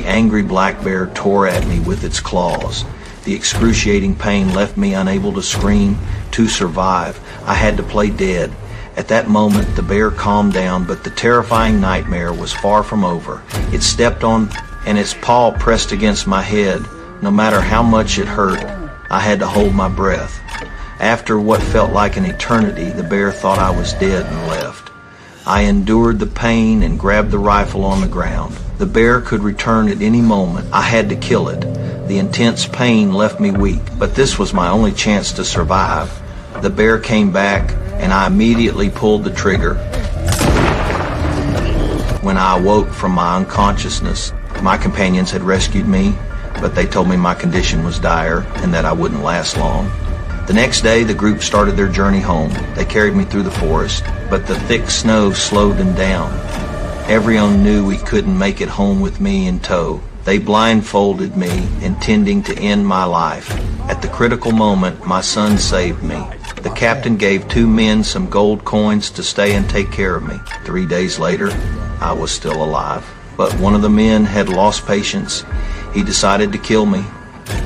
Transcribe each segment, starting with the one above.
The angry black bear tore at me with its claws. The excruciating pain left me unable to scream. To survive, I had to play dead. At that moment, the bear calmed down, but the terrifying nightmare was far from over. It stepped on, and its paw pressed against my head. No matter how much it hurt, I had to hold my breath. After what felt like an eternity, the bear thought I was dead and left. I endured the pain and grabbed the rifle on the ground. The bear could return at any moment. I had to kill it. The intense pain left me weak, but this was my only chance to survive. The bear came back, and I immediately pulled the trigger. When I awoke from my unconsciousness, my companions had rescued me, but they told me my condition was dire and that I wouldn't last long. The next day, the group started their journey home. They carried me through the forest, but the thick snow slowed them down. Everyone knew we couldn't make it home with me in tow. They blindfolded me, intending to end my life. At the critical moment, my son saved me. The captain gave 2 men some gold coins to stay and take care of me. 3 days later, I was still alive. But one of the men had lost patience. He decided to kill me.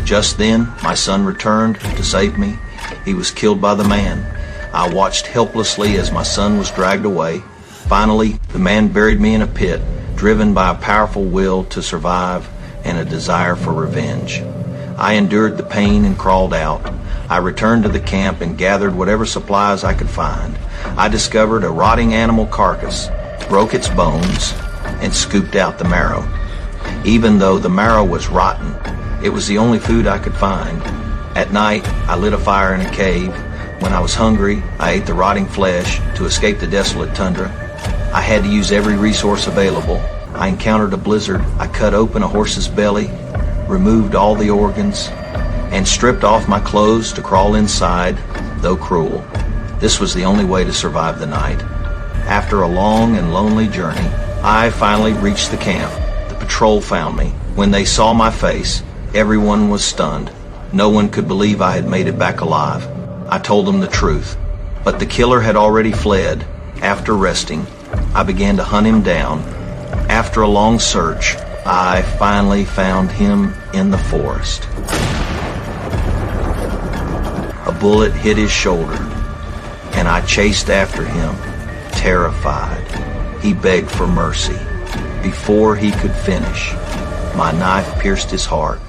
Just then, my son returned to save me. He was killed by the man. I watched helplessly as my son was dragged away. Finally, the man buried me in a pit, driven by a powerful will to survive and a desire for revenge. I endured the pain and crawled out. I returned to the camp and gathered whatever supplies I could find. I discovered a rotting animal carcass, broke its bones, and scooped out the marrow. Even though the marrow was rotten, it was the only food I could find. At night, I lit a fire in a cave. When I was hungry, I ate the rotting flesh to escape the desolate tundra. I had to use every resource available. I encountered a blizzard. I cut open a horse's belly, removed all the organs, and stripped off my clothes to crawl inside, though cruel. This was the only way to survive the night. After a long and lonely journey, I finally reached the camp. The patrol found me. When they saw my face, everyone was stunned. No one could believe I had made it back alive. I told them the truth, but the killer had already fled. After resting, I began to hunt him down. After a long search, I finally found him in the forest. A bullet hit his shoulder, and I chased after him, terrified. He begged for mercy. Before he could finish, my knife pierced his heart.